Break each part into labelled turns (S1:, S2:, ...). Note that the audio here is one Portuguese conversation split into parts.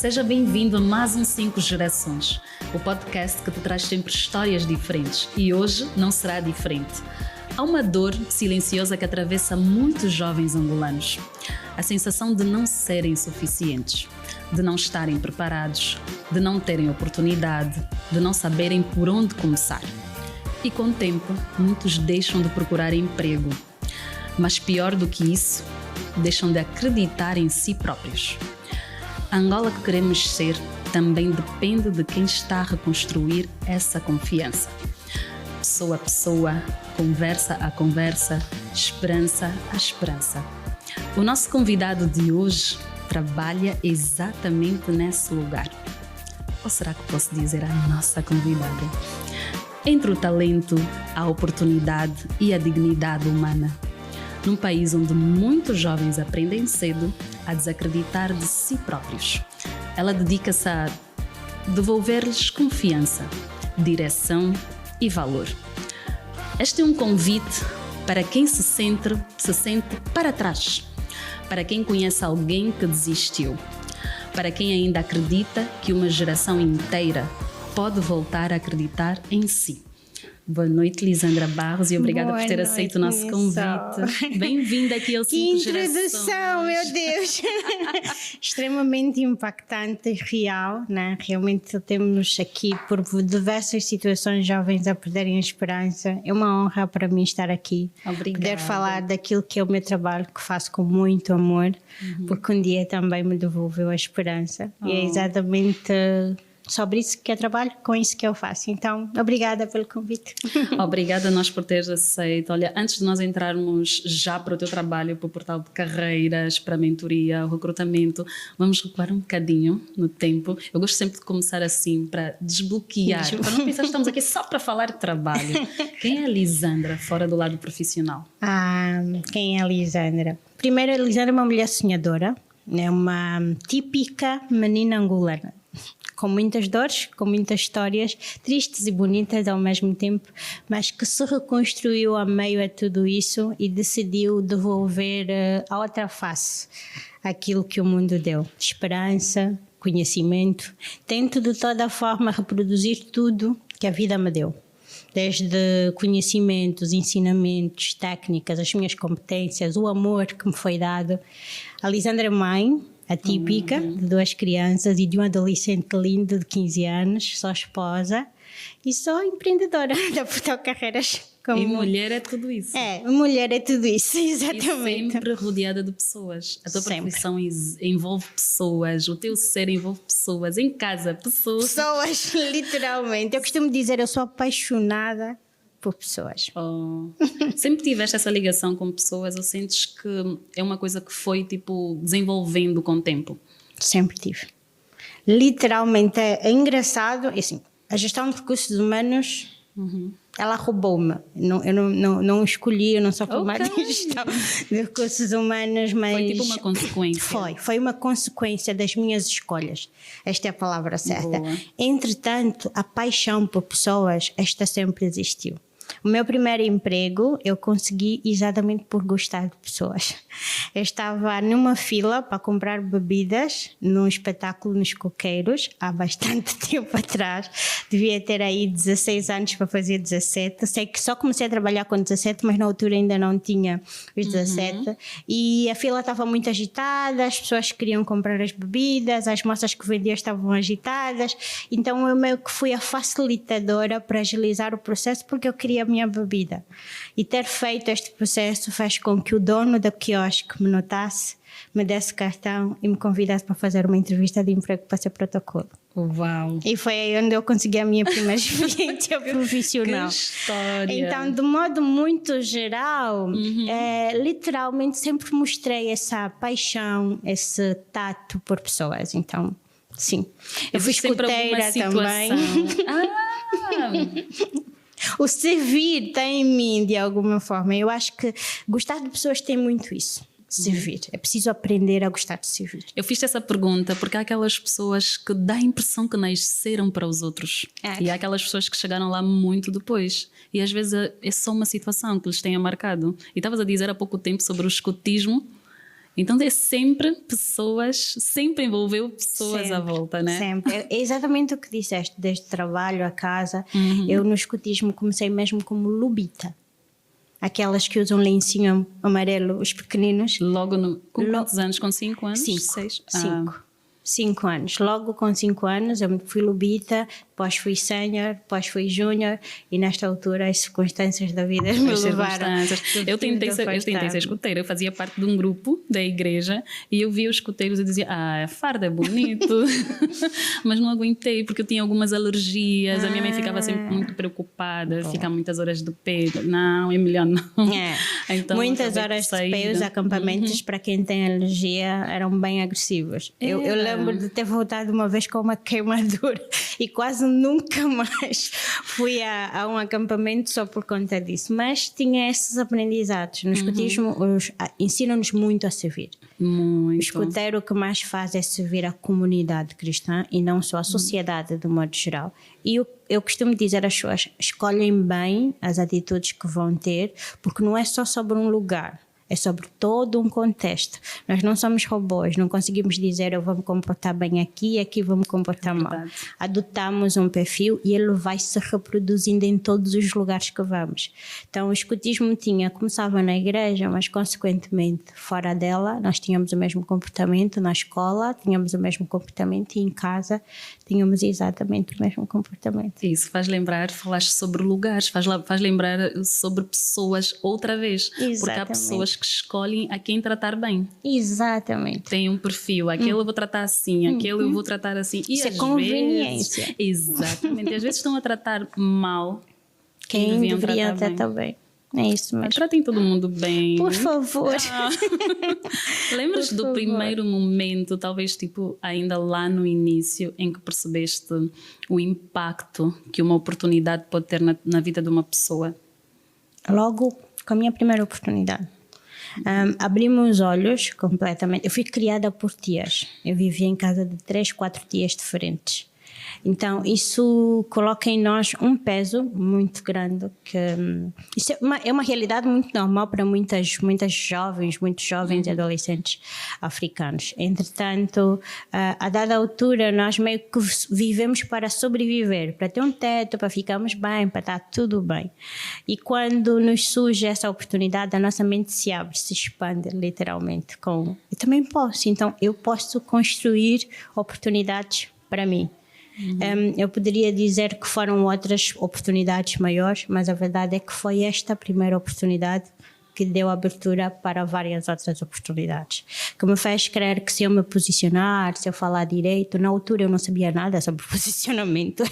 S1: Seja bem-vindo a mais um 5 Gerações, o podcast que te traz sempre histórias diferentes e hoje não será diferente. Há uma dor silenciosa que atravessa muitos jovens angolanos. A sensação de não serem suficientes, de não estarem preparados, de não terem oportunidade, de não saberem por onde começar. E com o tempo, muitos deixam de procurar emprego. Mas pior do que isso, deixam de acreditar em si próprios. A Angola que queremos ser também depende de quem está a reconstruir essa confiança. Pessoa a pessoa, conversa a conversa, esperança a esperança. O nosso convidado de hoje trabalha exatamente nesse lugar. Ou será que posso dizer a nossa convidada? Entre o talento, a oportunidade e a dignidade humana. Num país onde muitos jovens aprendem cedo a desacreditar de si próprios. Ela dedica-se a devolver-lhes confiança, direção e valor. Este é um convite para quem se sente para trás, para quem conhece alguém que desistiu, para quem ainda acredita que uma geração inteira pode voltar a acreditar em si. Boa noite, Lisandra Barros, e obrigada por ter aceito o nosso convite. Bem-vinda aqui ao 5 Gerações.
S2: Que introdução, meu Deus! Extremamente impactante e real, né? Realmente temos aqui, por diversas situações, jovens a perderem a esperança. É uma honra para mim estar aqui.
S1: Obrigada.
S2: Poder falar daquilo que é o meu trabalho, que faço com muito amor, porque um dia também me devolveu a esperança. E é exatamente sobre isso que eu trabalho, com isso que eu faço. Então, obrigada pelo convite.
S1: Obrigada a nós por teres aceito. Olha, antes de nós entrarmos já para o teu trabalho, para o portal de carreiras, para a mentoria, o recrutamento, vamos recuar um bocadinho no tempo. Eu gosto sempre de começar assim, para desbloquear, para não pensar que estamos aqui só para falar de trabalho. Quem é a Lisandra, fora do lado profissional?
S2: Quem é a Lisandra? Primeiro, a Lisandra é uma mulher sonhadora, é uma típica menina angolana, com muitas dores, com muitas histórias tristes e bonitas ao mesmo tempo, mas que se reconstruiu a meio a tudo isso e decidiu devolver a outra face àquilo que o mundo deu. Esperança, conhecimento. Tento de toda forma reproduzir tudo que a vida me deu. Desde conhecimentos, ensinamentos, técnicas, as minhas competências, o amor que me foi dado. A Lisandra é mãe, atípica, de 2 crianças e de um adolescente lindo de 15 anos, sou esposa e sou empreendedora da Portal Carreiras.
S1: E mulher é tudo isso.
S2: Mulher é tudo isso, exatamente.
S1: E sempre rodeada de pessoas. A tua profissão envolve pessoas, o teu ser envolve pessoas, em casa, pessoas.
S2: Pessoas, literalmente. Eu costumo dizer, eu sou apaixonada por pessoas.
S1: Sempre tiveste essa ligação com pessoas ou sentes que é uma coisa que foi tipo desenvolvendo com o tempo?
S2: Sempre tive. Literalmente é engraçado, assim, a gestão de recursos humanos, ela roubou-me. Eu não escolhi, eu não sou formada em gestão de recursos humanos, mas
S1: foi tipo uma consequência.
S2: Foi uma consequência das minhas escolhas. Esta é a palavra certa.
S1: Boa.
S2: Entretanto, a paixão por pessoas, esta sempre existiu. O meu primeiro emprego eu consegui exatamente por gostar de pessoas. Eu estava numa fila para comprar bebidas num espetáculo nos Coqueiros há bastante tempo atrás. Devia ter aí 16 anos para fazer 17. Sei que só comecei a trabalhar com 17, mas na altura ainda não tinha os 17. E a fila estava muito agitada, as pessoas queriam comprar as bebidas, as moças que vendiam estavam agitadas. Então eu meio que fui a facilitadora para agilizar o processo porque eu queria a minha bebida. E ter feito este processo faz com que o dono da quiosque me notasse, me desse cartão e me convidasse para fazer uma entrevista de emprego para ser protocolo.
S1: Uau!
S2: E foi aí onde eu consegui a minha primeira experiência profissional.
S1: Que história!
S2: Então, de modo muito geral, literalmente sempre mostrei essa paixão, esse tato por pessoas. Então, sim. Eu fui escuteira também. O servir está em mim de alguma forma. Eu acho que gostar de pessoas tem muito isso. Servir. É preciso aprender a gostar de servir.
S1: Eu fiz essa pergunta porque há aquelas pessoas que dá a impressão que nasceram para os outros. E há aquelas pessoas que chegaram lá muito depois. E às vezes é só uma situação que lhes tenha marcado. E estavas a dizer há pouco tempo sobre o escotismo. Então é sempre pessoas, sempre envolveu pessoas
S2: Sempre,
S1: à volta, né?
S2: sempre. É exatamente o que disseste, desde trabalho a casa. Eu no escotismo comecei mesmo como lubita. Aquelas que usam lencinho amarelo, os pequeninos.
S1: Logo com quantos anos? Com 5 anos? 6?
S2: 5 anos. Logo com 5 anos eu fui lubita, depois fui sénior, depois fui júnior e nesta altura as circunstâncias da vida me levaram.
S1: Eu tentei ser escoteira, eu fazia parte de um grupo da igreja e eu via os escoteiros e dizia, a farda é bonito, mas não aguentei porque eu tinha algumas alergias, a minha mãe ficava sempre muito preocupada, ficar muitas horas de pé, não, é melhor não.
S2: Então, muitas horas de pé, os acampamentos para quem tem alergia eram bem agressivos. Eu lembro de ter voltado uma vez com uma queimadura e quase nunca mais fui a um acampamento só por conta disso. Mas tinha esses aprendizados. No escotismo ensinam-nos muito a servir.
S1: Muito.
S2: O escoteiro o que mais faz é servir a comunidade cristã e não só a sociedade de modo geral. E eu costumo dizer às pessoas, escolhem bem as atitudes que vão ter, porque não é só sobre um lugar. É sobre todo um contexto. Nós não somos robôs, não conseguimos dizer eu vou me comportar bem aqui e aqui vou me comportar mal. Adotamos um perfil e ele vai se reproduzindo em todos os lugares que vamos. Então o escotismo começava na igreja, mas consequentemente fora dela nós tínhamos o mesmo comportamento, na escola tínhamos o mesmo comportamento e em casa tínhamos exatamente o mesmo comportamento.
S1: Isso faz lembrar, falaste sobre lugares, faz lembrar sobre pessoas outra vez.
S2: Exatamente.
S1: Porque há pessoas que escolhem a quem tratar bem.
S2: Exatamente.
S1: Tem um perfil, aquele eu vou tratar assim, aquele eu vou tratar assim. E
S2: isso é conveniência.
S1: Exatamente. Às vezes estão a tratar mal
S2: quem deveria tratar bem. É isso mesmo.
S1: Tratem todo mundo bem.
S2: Por favor.
S1: Lembras do primeiro momento, talvez tipo ainda lá no início, em que percebeste o impacto que uma oportunidade pode ter na vida de uma pessoa?
S2: Logo com a minha primeira oportunidade. Abri-me os olhos completamente. Eu fui criada por tias. Eu vivia em casa de 3, 4 tias diferentes. Então isso coloca em nós um peso muito grande, que isso é uma realidade muito normal para muitos jovens e adolescentes africanos. Entretanto, a dada altura nós meio que vivemos para sobreviver, para ter um teto, para ficarmos bem, para estar tudo bem. E quando nos surge essa oportunidade, a nossa mente se abre, se expande literalmente com eu também posso, então eu posso construir oportunidades para mim. Eu poderia dizer que foram outras oportunidades maiores, mas a verdade é que foi esta primeira oportunidade que deu abertura para várias outras oportunidades, que me fez crer que se eu me posicionar, se eu falar direito, na altura eu não sabia nada sobre posicionamento,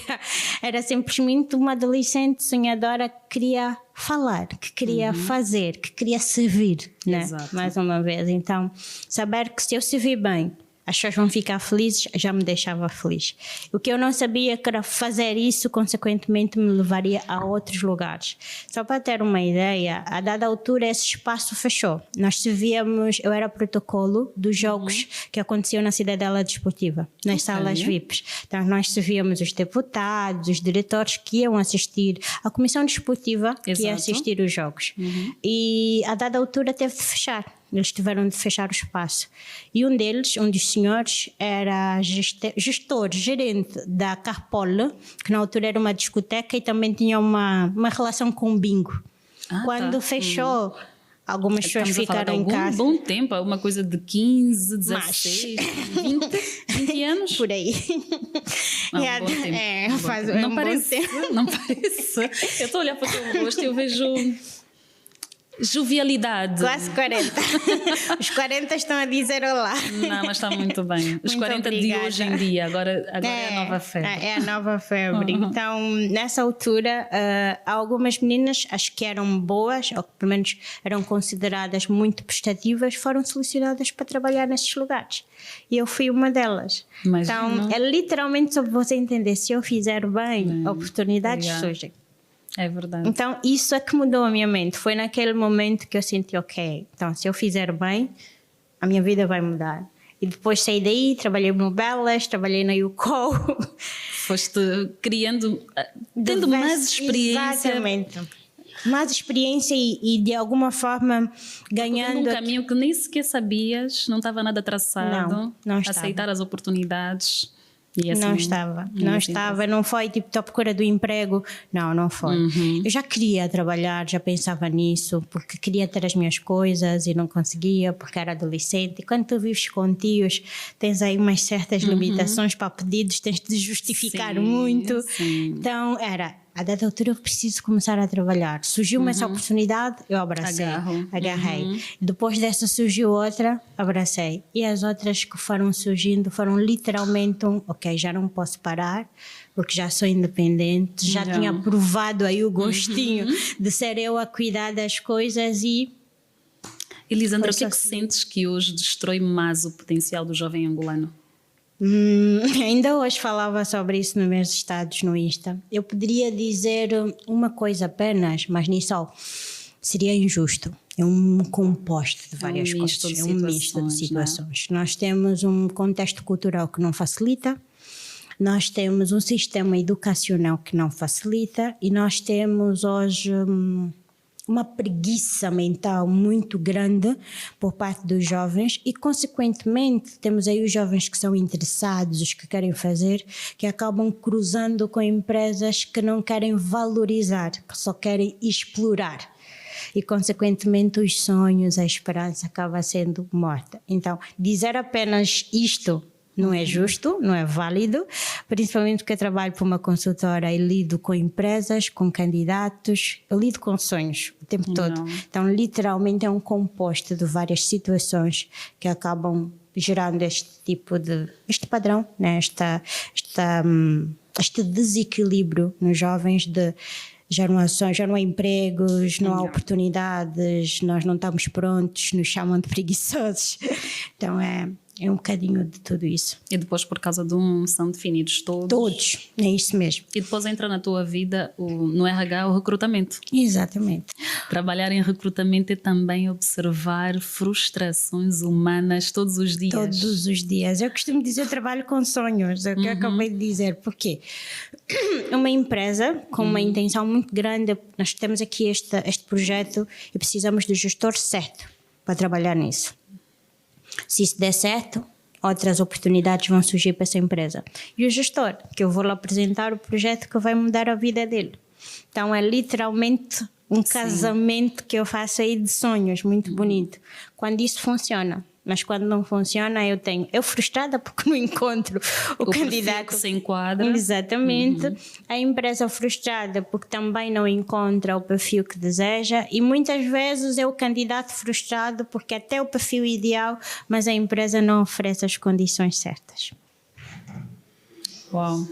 S2: era simplesmente uma adolescente sonhadora que queria falar, que queria fazer, que queria servir, né? Mais uma vez. Então, saber que se eu servir bem, as pessoas vão ficar felizes, já me deixava feliz. O que eu não sabia que era fazer isso, consequentemente me levaria a outros lugares. Só para ter uma ideia, a dada altura esse espaço fechou. Nós servíamos, eu era protocolo dos jogos que aconteciam na Cidadela Desportiva, nas salas VIPs. Então nós servíamos os deputados, os diretores que iam assistir, a comissão desportiva que ia assistir os jogos. E a dada altura teve de fechar. Eles tiveram de fechar o espaço. E um dos senhores, era gerente da Carpol, que na altura era uma discoteca e também tinha uma relação com o bingo. Quando fechou, algumas pessoas ficaram em casa.
S1: Bom tempo, uma coisa de 15, 16, 20 anos.
S2: Por aí.
S1: Não parece. Eu estou a olhar para o teu rosto e eu vejo jovialidade.
S2: Quase 40. Os 40 estão a dizer olá.
S1: Não, mas está muito bem. Os 40 obrigada. De hoje em dia, agora é a nova febre.
S2: É a nova febre. Então, nessa altura, algumas meninas, acho que eram boas, ou que pelo menos eram consideradas muito prestativas, foram selecionadas para trabalhar nesses lugares. E eu fui uma delas. Então, é literalmente sobre você entender, se eu fizer bem, oportunidades surgem.
S1: É verdade.
S2: Então isso é que mudou a minha mente. Foi naquele momento que eu senti, ok, então se eu fizer bem, a minha vida vai mudar. E depois saí daí, trabalhei no Belas, trabalhei na UCO.
S1: Foste criando, tendo mais experiência.
S2: Exatamente. mais experiência e de alguma forma ganhando...
S1: Um caminho que nem sequer sabias, não estava nada traçado.
S2: Não estava.
S1: Aceitar as oportunidades. E assim,
S2: não estava, não foi tipo, estou à procura do emprego, não foi. Eu já queria trabalhar, já pensava nisso, porque queria ter as minhas coisas e não conseguia, porque era adolescente. E quando tu vives com tios, tens aí umas certas limitações para pedidos, tens de justificar muito.
S1: Sim.
S2: Então a dada altura eu preciso começar a trabalhar. Surgiu-me essa oportunidade, eu abracei, agarrei. Depois dessa surgiu outra, abracei. E as outras que foram surgindo foram literalmente ok, já não posso parar, porque já sou independente, já tinha provado aí o gostinho de ser eu a cuidar das coisas e...
S1: Elisandra, o que é que sentes que hoje destrói mais o potencial do jovem angolano?
S2: Ainda hoje falava sobre isso nos meus estados no Insta. Eu poderia dizer uma coisa apenas, mas nisso seria injusto. É um composto de várias coisas. É um misto de situações. Nós temos um contexto cultural que não facilita, nós temos um sistema educacional que não facilita e nós temos hoje... uma preguiça mental muito grande por parte dos jovens e, consequentemente, temos aí os jovens que são interessados, os que querem fazer, que acabam cruzando com empresas que não querem valorizar, que só querem explorar. E, consequentemente, os sonhos, a esperança acaba sendo morta. Então, dizer apenas isto não é justo, não é válido, principalmente porque eu trabalho para uma consultora e lido com empresas, com candidatos, eu lido com sonhos o tempo todo. Então, literalmente é um composto de várias situações que acabam gerando este padrão, né? Este desequilíbrio nos jovens de já não há empregos, não há oportunidades, nós não estamos prontos, nos chamam de preguiçosos. Então é um bocadinho de tudo isso.
S1: E depois, por causa de são definidos todos?
S2: Todos, é isso mesmo.
S1: E depois entra na tua vida, no RH, o recrutamento.
S2: Exatamente.
S1: Trabalhar em recrutamento é também observar frustrações humanas todos os dias.
S2: Todos os dias. Eu costumo dizer, eu trabalho com sonhos, é o que eu acabei de dizer. Porquê? Uma empresa com uma intenção muito grande, nós temos aqui este projeto e precisamos do gestor certo para trabalhar nisso. Se isso der certo, outras oportunidades vão surgir para essa empresa. E o gestor, que eu vou lhe apresentar o projeto que vai mudar a vida dele. Então é literalmente um casamento que eu faço aí de sonhos, muito bonito. Quando isso funciona. Mas quando não funciona, eu frustrada porque não encontro o candidato
S1: que se enquadra.
S2: Exatamente. A empresa frustrada porque também não encontra o perfil que deseja e muitas vezes é o candidato frustrado porque até o perfil ideal, mas a empresa não oferece as condições certas.
S1: Uau!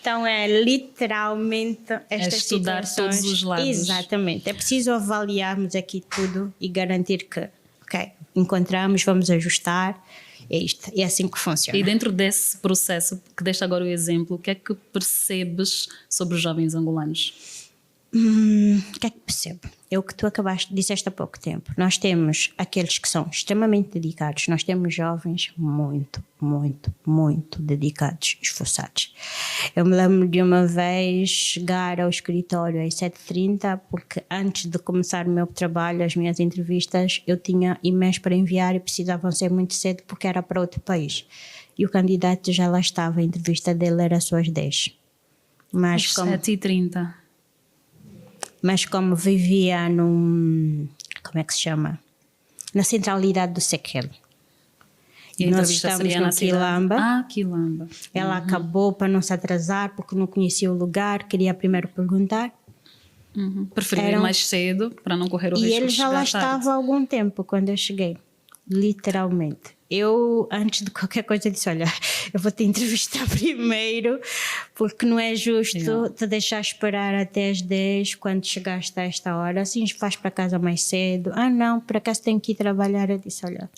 S2: Então é literalmente estas
S1: estudar
S2: situações.
S1: Todos os lados.
S2: Exatamente. É preciso avaliarmos aqui tudo e garantir que, encontramos, vamos ajustar, é isto, é assim que funciona.
S1: E dentro desse processo, que deste agora o exemplo, o que é que percebes sobre os jovens angolanos?
S2: O que é que percebo? É o que tu disseste há pouco tempo. Nós temos aqueles que são extremamente dedicados, nós temos jovens muito, muito, muito dedicados, esforçados. Eu me lembro de uma vez chegar ao escritório às 7h30, porque antes de começar o meu trabalho, as minhas entrevistas, eu tinha e-mails para enviar e precisavam ser muito cedo porque era para outro país. E o candidato já lá estava, a entrevista dele era só às 10.
S1: Mas como... 7h30.
S2: Mas como vivia como é que se chama? Na centralidade do Sequel.
S1: E nós estamos no
S2: Quilamba.
S1: Quilamba.
S2: Ela acabou para não se atrasar porque não conhecia o lugar, queria primeiro perguntar.
S1: Preferia ir mais cedo para não correr o risco de chegar tarde.
S2: E ele já lá estava há algum tempo quando eu cheguei. Literalmente. Eu, antes de qualquer coisa, disse, olha, eu vou te entrevistar primeiro, porque não é justo te deixar esperar até às 10, quando chegaste a esta hora, assim vais para casa mais cedo. Não, por acaso tenho que ir trabalhar. Eu disse, olha,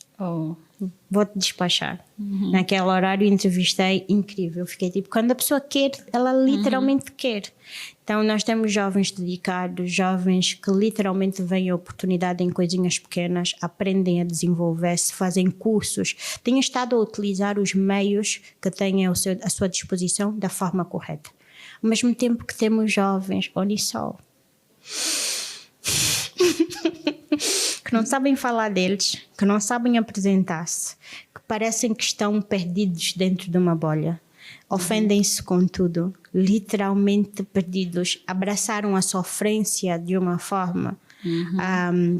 S2: vou-te despachar. Naquele horário entrevistei, incrível. Fiquei tipo, quando a pessoa quer, ela literalmente quer. Então nós temos jovens dedicados, jovens que literalmente veem a oportunidade em coisinhas pequenas, aprendem a desenvolver-se, fazem cursos, têm estado a utilizar os meios que têm à sua disposição da forma correta. Ao mesmo tempo que temos jovens, olha só, que não sabem falar deles, que não sabem apresentar-se, que parecem que estão perdidos dentro de uma bolha. Ofendem-se com tudo, literalmente perdidos. Abraçaram a sofrência de uma forma.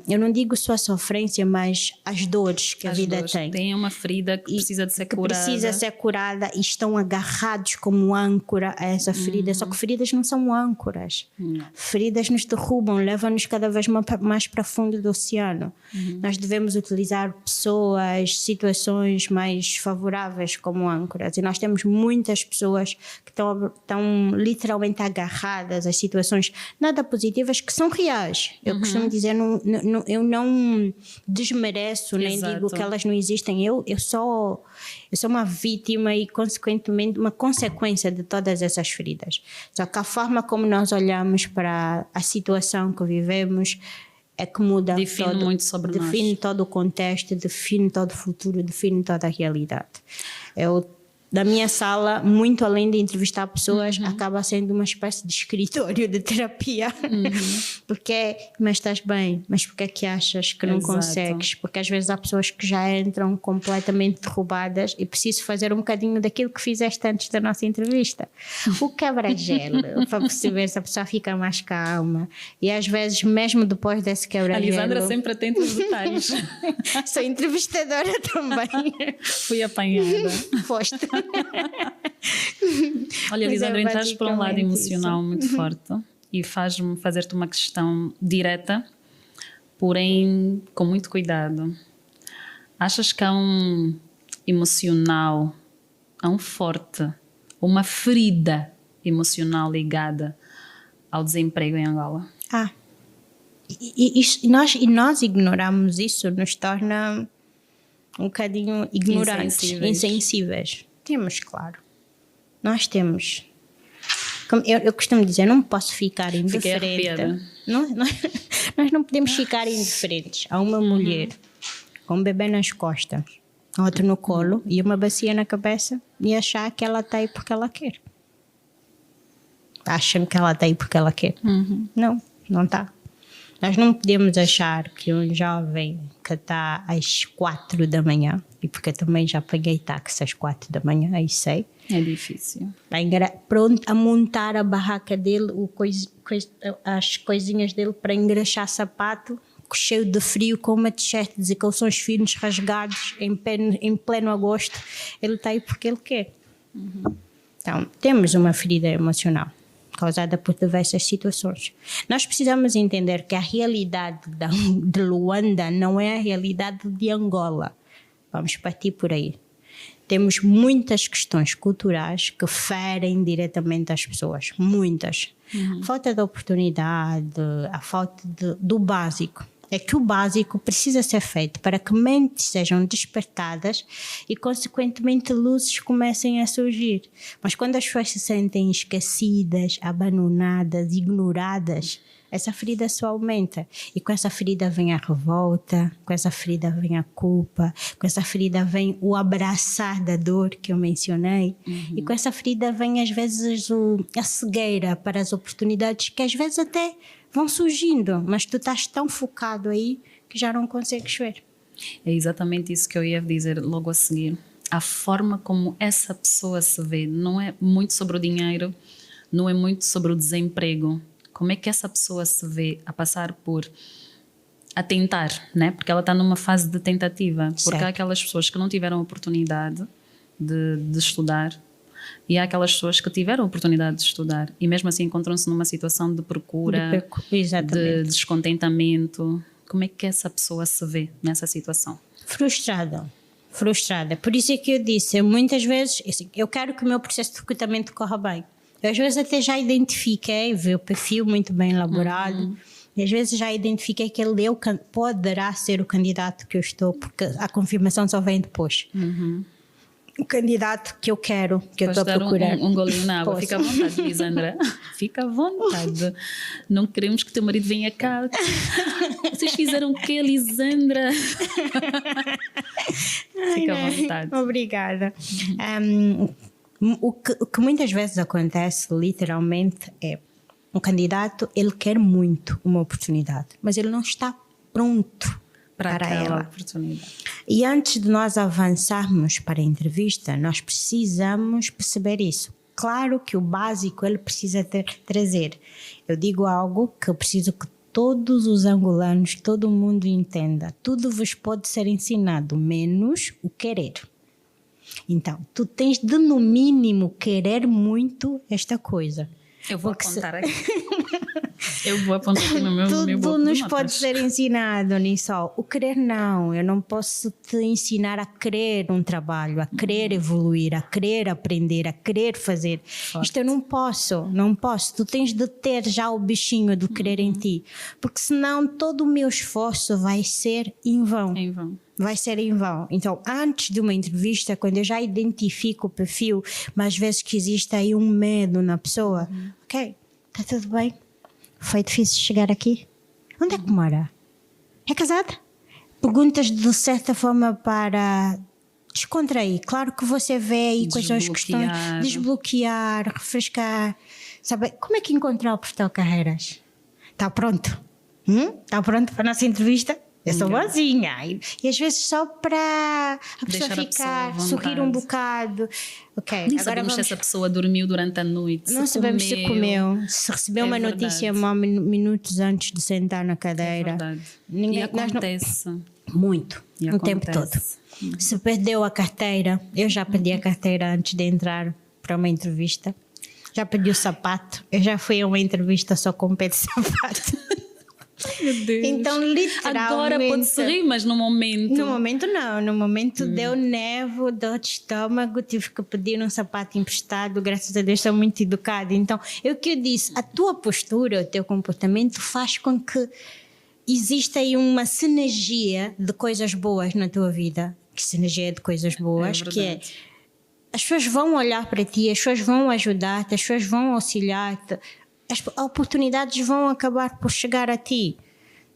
S2: Eu não digo só a sofrência, mas as dores que a vida tem.
S1: Tem uma ferida que precisa de ser curada.
S2: Precisa ser curada e estão agarrados como âncora a essa ferida. Só que feridas não são âncoras. Feridas nos derrubam, levam-nos cada vez mais para fundo do oceano. Nós devemos utilizar pessoas, situações mais favoráveis como âncoras. E nós temos muitas pessoas que estão literalmente agarradas às situações nada positivas que são reais. Eu costumo dizer, eu não desmereço, nem digo que elas não existem. Eu sou uma vítima e, consequentemente, uma consequência de todas essas feridas. Só que a forma como nós olhamos para a situação que vivemos é que muda
S1: define muito sobre nós.
S2: Define todo o contexto, define todo o futuro, define toda a realidade. Da minha sala, muito além de entrevistar pessoas, acaba sendo uma espécie de escritório de terapia. Porque, mas estás bem, mas porque é que achas que não consegues? Porque às vezes há pessoas que já entram completamente derrubadas e preciso fazer um bocadinho daquilo que fizeste antes da nossa entrevista. O quebra-gelo, para perceber se a pessoa fica mais calma. E às vezes, mesmo depois desse quebra-gelo...
S1: A Lisandra sempre atenta aos detalhes.
S2: Sou entrevistadora também.
S1: Fui apanhada.
S2: Foste.
S1: Olha, Lisandra, entraste por um lado emocional muito forte e faz-me fazer-te uma questão direta, porém com muito cuidado. Achas que há um emocional, há um forte, uma ferida emocional ligada ao desemprego em Angola?
S2: E nós ignoramos isso, nos torna um bocadinho ignorantes, insensíveis. Temos, claro. Nós temos. Como eu costumo dizer, não posso ficar indiferente. Nós não podemos ficar indiferentes a uma mulher com um bebê nas costas, outro no colo e uma bacia na cabeça e achar que ela está aí porque ela quer. Acham que ela está aí porque ela quer. Não está. Nós não podemos achar que um jovem que está às 4 da manhã, e porque eu também já paguei táxi às 4 da manhã, aí sei.
S1: É difícil.
S2: Pronto a montar a barraca dele, as coisinhas dele para engraxar sapato, cheio de frio, com uma t-shirt e calções finos rasgados em pleno agosto. Ele está aí porque ele quer. Então, temos uma ferida emocional causada por diversas situações. Nós precisamos entender que a realidade de Luanda não é a realidade de Angola. Vamos partir por aí. Temos muitas questões culturais que ferem diretamente as pessoas. Muitas. A falta de oportunidade, a falta do básico. É que o básico precisa ser feito para que mentes sejam despertadas e, consequentemente, luzes comecem a surgir. Mas quando as pessoas se sentem esquecidas, abandonadas, ignoradas, essa ferida só aumenta. E com essa ferida vem a revolta, com essa ferida vem a culpa, com essa ferida vem o abraçar da dor que eu mencionei. E com essa ferida vem, às vezes, a cegueira para as oportunidades que, às vezes, até vão surgindo, mas tu estás tão focado aí que já não consegues ver.
S1: É exatamente isso que eu ia dizer logo a seguir. A forma como essa pessoa se vê não é muito sobre o dinheiro, não é muito sobre o desemprego. Como é que essa pessoa se vê a passar a tentar, né? Porque ela está numa fase de tentativa. Porque há aquelas pessoas que não tiveram oportunidade de estudar, e há aquelas pessoas que tiveram a oportunidade de estudar e mesmo assim encontram-se numa situação de procura, de descontentamento. Como é que essa pessoa se vê nessa situação?
S2: Frustrada. Por isso é que eu disse, muitas vezes, assim, eu quero que o meu processo de recrutamento corra bem. Eu às vezes até já identifiquei, vi o perfil muito bem elaborado, e às vezes já identifiquei que ele poderá ser o candidato que eu estou, porque a confirmação só vem depois. O candidato que eu quero, que eu estou a procurar.
S1: Um golinho na água. Fica à vontade, Lisandra. Fica à vontade. Não queremos que teu marido venha cá. Vocês fizeram o quê, Lisandra? Fica à vontade.
S2: Obrigada. O que muitas vezes acontece, literalmente, é um candidato, ele quer muito uma oportunidade, mas ele não está pronto para
S1: aquela
S2: ela.
S1: oportunidade.
S2: E antes de nós avançarmos para a entrevista, nós precisamos perceber isso. Claro que o básico ele precisa trazer. Eu digo algo que eu preciso que todos os angolanos, todo mundo entenda. Tudo vos pode ser ensinado, menos o querer. Então, tu tens de, no mínimo, querer muito esta coisa.
S1: Eu vou apontar aqui. Eu vou apontar aqui no meu
S2: Tudo nos pode ser ensinado nisso. O querer não. Eu não posso te ensinar a querer um trabalho, a querer evoluir, a querer aprender, a querer fazer. Forte. Isto eu não posso. Tu tens de ter já o bichinho do querer em ti. Porque senão todo o meu esforço vai ser em vão. Vai ser em vão. Então, antes de uma entrevista, quando eu já identifico o perfil, mas às vezes que existe aí um medo na pessoa, ok, está tudo bem? Foi difícil chegar aqui? Onde é que mora? É casada? Perguntas de certa forma para descontrair. Claro que você vê aí quais as questões, desbloquear, refrescar. Sabe, como é que encontrar o Portal Carreiras? Está pronto? Está pronto para a nossa entrevista? Eu sou boazinha. E às vezes só para a pessoa ficar, sorrir um bocado. Okay,
S1: nem sabemos se essa pessoa dormiu durante a noite.
S2: Não sabemos se comeu, se recebeu uma notícia minutos antes de sentar na cadeira.
S1: É verdade. E acontece.
S2: Muito, o tempo todo. Se perdeu a carteira, eu já perdi a carteira antes de entrar para uma entrevista. Já perdi o sapato. Eu já fui a uma entrevista só com o pé de sapato.
S1: Meu Deus.
S2: Então, literalmente.
S1: Agora pode-se rir, mas no momento.
S2: No momento, não. No momento deu nervo, dor de estômago, tive que pedir um sapato emprestado. Graças a Deus, sou muito educada. Então, é o que eu disse: a tua postura, o teu comportamento faz com que exista aí uma sinergia de coisas boas na tua vida. Que sinergia de coisas boas, que é. As pessoas vão olhar para ti, as pessoas vão ajudar-te, as pessoas vão auxiliar-te. As oportunidades vão acabar por chegar a ti.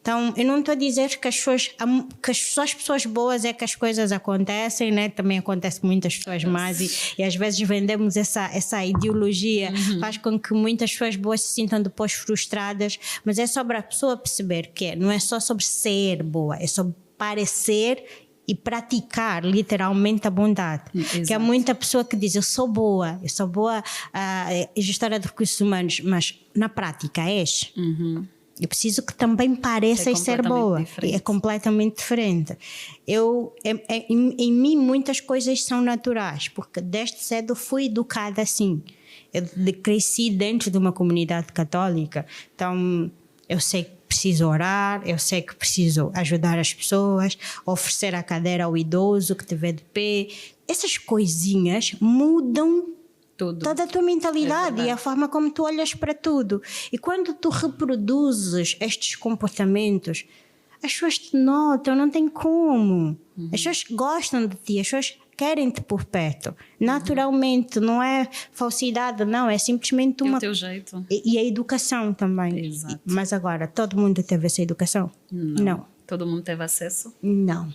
S2: Então, eu não estou a dizer que só as pessoas boas é que as coisas acontecem, né? Também acontece muitas pessoas más e às vezes vendemos essa ideologia, faz com que muitas pessoas boas se sintam depois frustradas, mas é sobre a pessoa perceber que não é só sobre ser boa, é sobre parecer e praticar literalmente a bondade. Exato. Que há muita pessoa que diz: eu sou boa gestora de recursos humanos, mas na prática és. Eu preciso que também pareças ser boa. Diferente. É completamente diferente. Em mim muitas coisas são naturais, porque desde cedo fui educada assim. Eu cresci dentro de uma comunidade católica, então eu sei que preciso orar, eu sei que preciso ajudar as pessoas, oferecer a cadeira ao idoso que estiver de pé. Essas coisinhas mudam toda a tua mentalidade e a forma como tu olhas para tudo. E quando tu reproduzes estes comportamentos, as pessoas te notam, não tem como. As pessoas gostam de ti, as pessoas querem-te por perto. Naturalmente, não é falsidade, não, é simplesmente
S1: o teu jeito.
S2: E a educação também.
S1: Exato.
S2: Mas agora, todo mundo teve essa educação? Não.
S1: Todo mundo teve acesso?
S2: Não.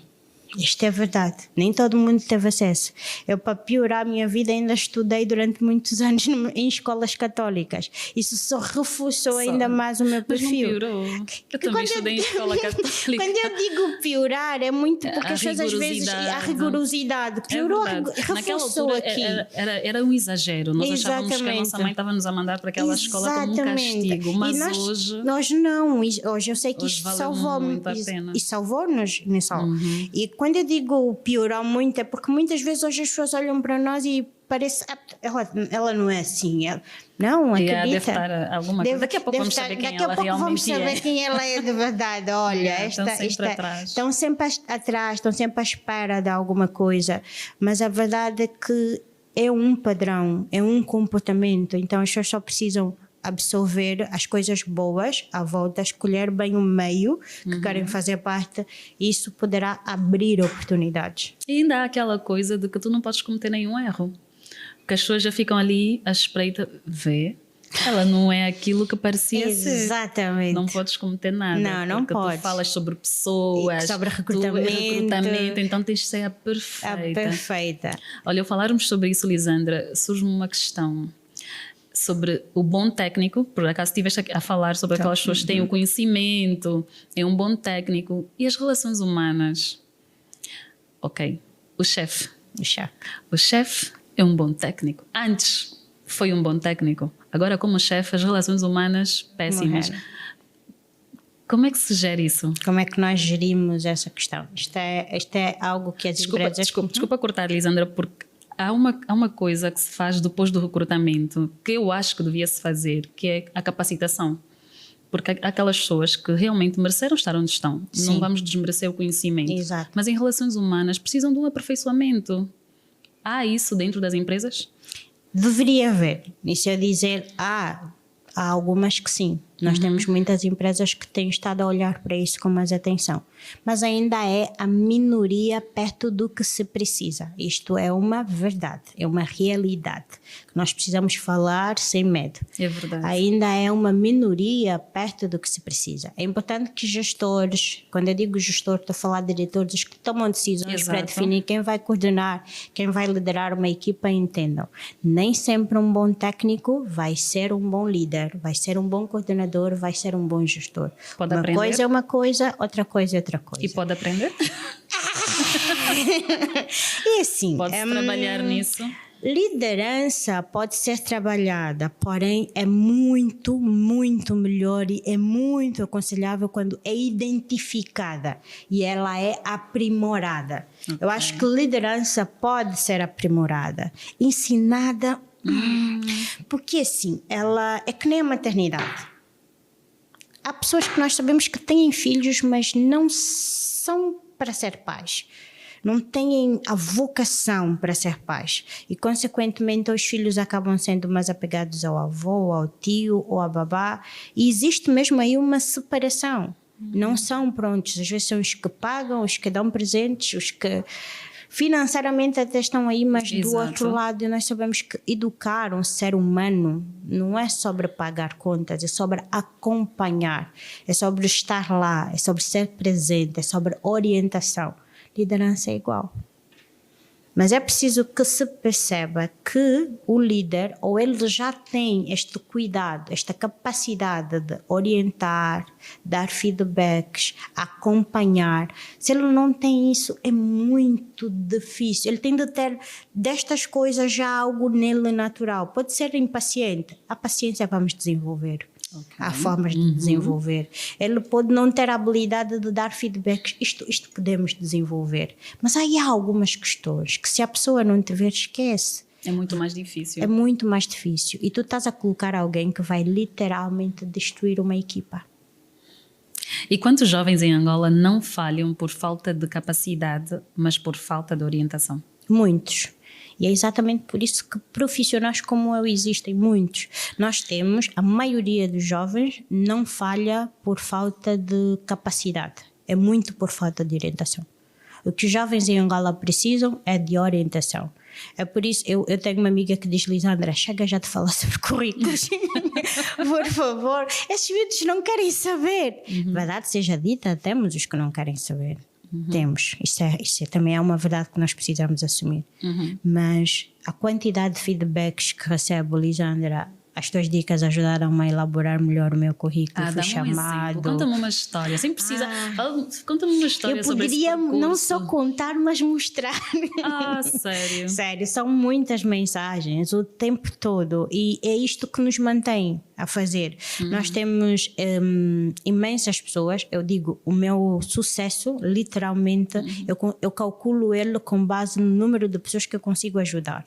S2: Isto é verdade. Nem todo mundo teve acesso. Eu, para piorar a minha vida, ainda estudei durante muitos anos em escolas católicas. Isso só reforçou ainda mais o meu perfil.
S1: Mas não piorou. Eu também estudei em escola católica.
S2: Quando eu digo piorar, é muito porque as pessoas às vezes... A rigorosidade. Piorou, reforçou aqui.
S1: Era um exagero. Nós achávamos que a nossa mãe estava-nos a mandar para aquela escola como um castigo. Mas hoje...
S2: Nós não. Hoje eu sei que isto salvou-me. E salvou-nos nessa aula. E quando eu digo piorou muito, é porque muitas vezes hoje as pessoas olham para nós e parece... Ela não é assim. Não, acredita.
S1: Deve estar alguma coisa. Daqui a pouco vamos saber quem ela realmente é. Daqui a pouco vamos saber quem ela é de verdade. Olha, estão sempre atrás, estão sempre à espera de alguma coisa. Mas a verdade é que é um padrão, é um comportamento. Então as pessoas só precisam absorver as coisas boas à volta, escolher bem o meio que querem fazer parte, e isso poderá abrir oportunidades. E ainda há aquela coisa de que tu não podes cometer nenhum erro, porque as pessoas já ficam ali à espreita, ela não é aquilo que parecia ser.
S2: Exatamente.
S1: Não podes cometer nada.
S2: Não podes.
S1: Tu falas sobre pessoas,
S2: sobre recrutamento,
S1: então tens de ser a perfeita.
S2: A perfeita.
S1: Olha, ao falarmos sobre isso, Lisandra, surge-me uma questão. sobre o bom técnico, por acaso estiveste a falar sobre aquelas pessoas que têm o conhecimento, é um bom técnico, e as relações humanas. Ok, o chefe. O chefe é um bom técnico. Antes foi um bom técnico. Agora, como chefe, as relações humanas péssimas. Como é que se gera isso?
S2: Como é que nós gerimos essa questão? Isto é algo que as empresas...
S1: Desculpa cortar, Lisandra, porque há uma coisa que se faz depois do recrutamento que eu acho que devia-se fazer, que é a capacitação. Porque há aquelas pessoas que realmente mereceram estar onde estão. Sim. Não vamos desmerecer o conhecimento.
S2: Exato.
S1: Mas em relações humanas precisam de um aperfeiçoamento. Há isso dentro das empresas?
S2: Deveria haver. E se eu dizer, há algumas que sim. Nós temos muitas empresas que têm estado a olhar para isso com mais atenção. Mas ainda é a minoria perto do que se precisa. Isto é uma verdade, é uma realidade. Nós precisamos falar sem medo.
S1: É verdade.
S2: Ainda é uma minoria perto do que se precisa. É importante que gestores, quando eu digo gestor, estou a falar de diretores, os que tomam decisões para definir quem vai coordenar, quem vai liderar uma equipa, entendam. Nem sempre um bom técnico vai ser um bom líder, vai ser um bom coordenador, vai ser um bom gestor.
S1: Pode
S2: uma
S1: aprender.
S2: Coisa é uma coisa, outra coisa é outra coisa.
S1: E pode aprender?
S2: E assim...
S1: Pode-se trabalhar nisso?
S2: Liderança pode ser trabalhada, porém é muito, muito melhor e é muito aconselhável quando é identificada e ela é aprimorada. Okay. Eu acho que liderança pode ser aprimorada, ensinada, porque assim, ela é que nem a maternidade. Há pessoas que nós sabemos que têm filhos, mas não são para ser pais. Não têm a vocação para ser pais. E, consequentemente, os filhos acabam sendo mais apegados ao avô, ao tio ou à babá. E existe mesmo aí uma separação. Não são prontos. Às vezes são os que pagam, os que dão presentes, os que financeiramente até estão aí, mas do outro lado nós sabemos que educar um ser humano não é sobre pagar contas, é sobre acompanhar, é sobre estar lá, é sobre ser presente, é sobre orientação. Liderança é igual. Mas é preciso que se perceba que o líder, ou ele já tem este cuidado, esta capacidade de orientar, dar feedbacks, acompanhar. Se ele não tem isso, é muito difícil. Ele tem de ter destas coisas já algo nele natural. Pode ser impaciente. A paciência vamos desenvolver. Okay. Há formas de desenvolver. Ele pode não ter a habilidade de dar feedbacks. Isto podemos desenvolver. Mas aí há algumas questões que se a pessoa não te ver, esquece.
S1: É muito mais difícil.
S2: É muito mais difícil. E tu estás a colocar alguém que vai literalmente destruir uma equipa.
S1: E quantos jovens em Angola não falham por falta de capacidade, mas por falta de orientação?
S2: Muitos. E é exatamente por isso que profissionais como eu existem muitos. Nós temos, a maioria dos jovens não falha por falta de capacidade. É muito por falta de orientação. O que os jovens em Angola precisam é de orientação. É por isso, eu tenho uma amiga que diz, Lisandra, chega já de falar sobre currículos. Por favor, esses vídeos não querem saber. Verdade seja dita, temos os que não querem saber. Temos, isso também é uma verdade que nós precisamos assumir. Mas a quantidade de feedbacks que recebo, Lisandra, as tuas dicas ajudaram-me a elaborar melhor o meu currículo. Fui chamado.
S1: Conta-me uma história, sem precisar. Conta-me uma história sobre esse percurso.
S2: Eu poderia não só contar, mas mostrar.
S1: Sério?
S2: Sério, são muitas mensagens o tempo todo e é isto que nos mantém a fazer. Nós temos imensas pessoas, eu digo, o meu sucesso, literalmente, eu calculo ele com base no número de pessoas que eu consigo ajudar.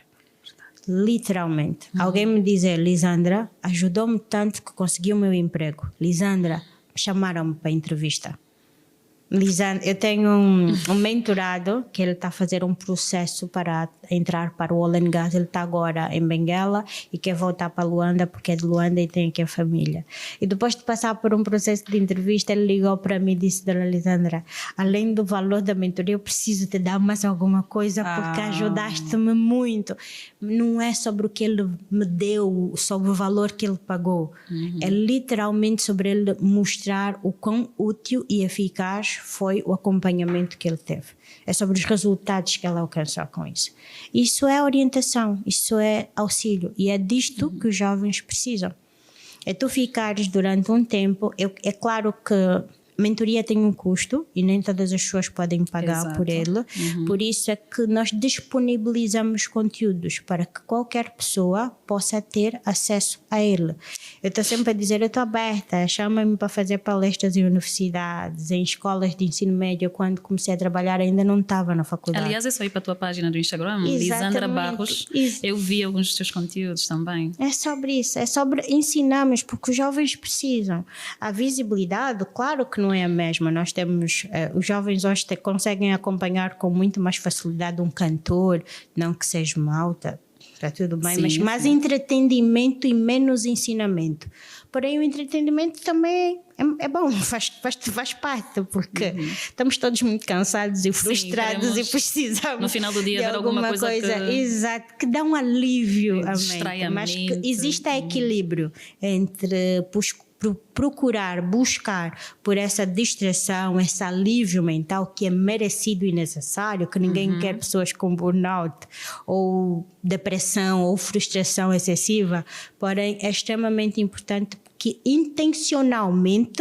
S2: Literalmente. Alguém me dizer, Lisandra, ajudou-me tanto que consegui o meu emprego. Lisandra, chamaram-me para a entrevista. Lisandra, eu tenho um mentorado que ele está a fazer um processo para entrar para o oil and gas. Ele está agora em Benguela e quer voltar para Luanda porque é de Luanda e tem aqui a família. E depois de passar por um processo de entrevista, ele ligou para mim e disse, Dona Lisandra, além do valor da mentoria, eu preciso te dar mais alguma coisa porque ajudaste-me muito. Não é sobre o que ele me deu, sobre o valor que ele pagou. É literalmente sobre ele mostrar o quão útil e eficaz foi o acompanhamento que ele teve. É sobre os resultados que ela alcançou com isso. Isso é orientação, isso é auxílio. E é disto que os jovens precisam. É tu ficares durante um tempo... É claro que mentoria tem um custo e nem todas as pessoas podem pagar por ele. Por isso é que nós disponibilizamos conteúdos para que qualquer pessoa possa ter acesso a ele. Eu estou sempre a dizer, eu estou aberta, chama-me para fazer palestras em universidades, em escolas de ensino médio. Quando comecei a trabalhar ainda não estava na faculdade.
S1: Aliás, eu só ir para a tua página do Instagram, Lisandra Barros, eu vi alguns dos teus conteúdos também.
S2: É sobre isso, é sobre ensinarmos, porque os jovens precisam. A visibilidade, claro que não é a mesma. Nós temos, os jovens hoje conseguem acompanhar com muito mais facilidade um cantor, não que seja mau, está tudo bem, mas mais entretenimento e menos ensinamento. Porém, o entretenimento também é bom, faz parte, porque estamos todos muito cansados e frustrados e precisamos
S1: no final do dia de alguma coisa
S2: exato, que dá um alívio à mente, mas que existe equilíbrio entre procurar, buscar por essa distração, esse alívio mental que é merecido e necessário, que ninguém quer pessoas com burnout ou depressão ou frustração excessiva, porém é extremamente importante que intencionalmente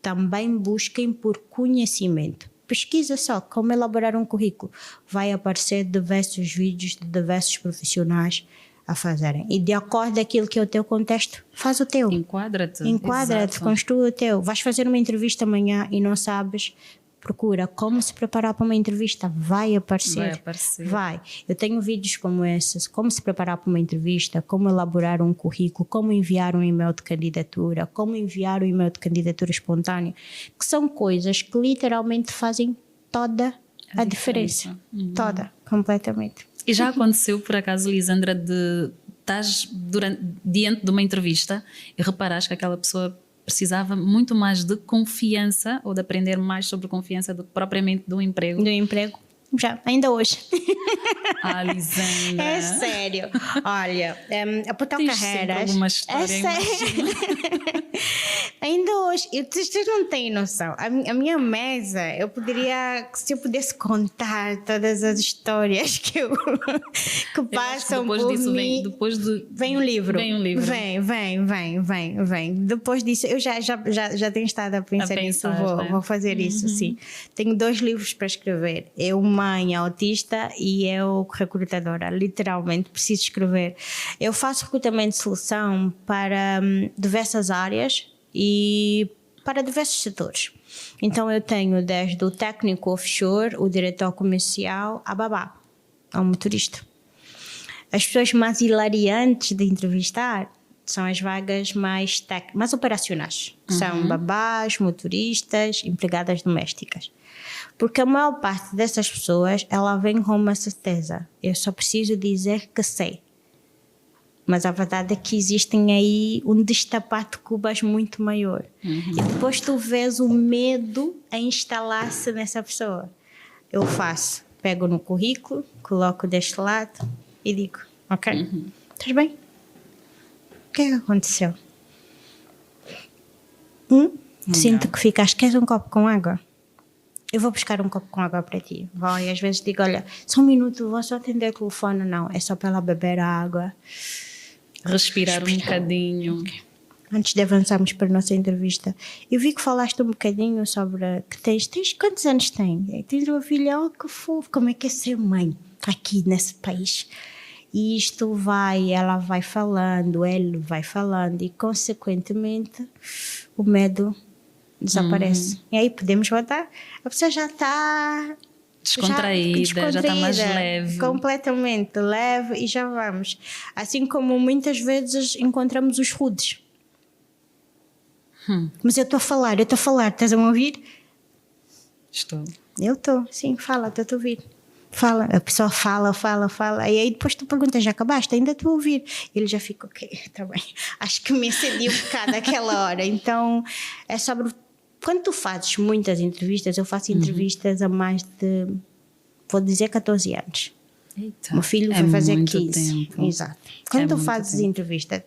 S2: também busquem por conhecimento. Pesquisa só como elaborar um currículo. Vai aparecer diversos vídeos de diversos profissionais a fazerem. E de acordo com aquilo que é o teu contexto, faz o teu.
S1: Enquadra-te,
S2: construa o teu. Vais fazer uma entrevista amanhã e não sabes, procura como se preparar para uma entrevista. Vai aparecer. Vai. Eu tenho vídeos como esses, como se preparar para uma entrevista, como elaborar um currículo, como enviar um e-mail de candidatura, como enviar um e-mail de candidatura espontânea, que são coisas que literalmente fazem toda a diferença. Toda, completamente.
S1: E já aconteceu, por acaso, Lisandra, de estás diante de uma entrevista e reparares que aquela pessoa precisava muito mais de confiança ou de aprender mais sobre confiança do que propriamente do emprego?
S2: Do emprego? Já, ainda hoje.
S1: Ah, Lisandra.
S2: É sério. Olha, apontar carreiras.
S1: Alguma história,
S2: é sério. Ainda hoje, vocês não têm noção. A minha mesa, se eu pudesse contar todas as histórias que passam por
S1: disso
S2: mim. Vem um livro.
S1: Vem um livro.
S2: Vem. Depois disso, eu já tenho estado a pensar nisso. Vou fazer isso, sim. Tenho 2 livros para escrever. Eu, mãe autista, e eu, recrutadora. Literalmente, preciso escrever. Eu faço recrutamento de seleção para diversas áreas e para diversos setores. Então eu tenho desde o técnico offshore, o diretor comercial, a babá, ao motorista. As pessoas mais hilariantes de entrevistar são as vagas mais operacionais. São babás, motoristas, empregadas domésticas. Porque a maior parte dessas pessoas, ela vem com uma certeza. Eu só preciso dizer que sei. Mas a verdade é que existem aí um destapar de cubas muito maior. E depois tu vês o medo a instalar-se nessa pessoa. Eu pego no currículo, coloco deste lado e digo, ok, estás bem? O que é que aconteceu? Sinto que ficaste, queres um copo com água? Eu vou buscar um copo com água para ti. E às vezes digo, olha, só um minuto, vou só atender o telefone. Não, é só para ela beber a água.
S1: Respirar um bocadinho.
S2: Antes de avançarmos para a nossa entrevista, eu vi que falaste um bocadinho sobre que tens quantos anos tens? Tens uma filha, que fofo, como é que é ser mãe aqui nesse país? E ela vai falando, ele vai falando e consequentemente o medo desaparece. E aí podemos voltar, a pessoa já está
S1: descontraída, já está mais leve.
S2: Completamente leve e já vamos. Assim como muitas vezes encontramos os rudes. Mas eu estou a falar, estás a me ouvir?
S1: Estou.
S2: Eu estou, sim, fala, estou a ouvir. Fala, a pessoa fala, e aí depois tu perguntas, já acabaste? Ainda estou a ouvir. Ele já fica, ok, está bem. Acho que me excedi um bocado aquela hora. Então, é sobre... Quando tu fazes muitas entrevistas, eu faço entrevistas há mais de, vou dizer, 14 anos.
S1: Eita,
S2: O meu filho vai fazer
S1: muito
S2: 15.
S1: tempo.
S2: Exato. Quando tu
S1: muito
S2: fazes
S1: tempo.
S2: entrevistas,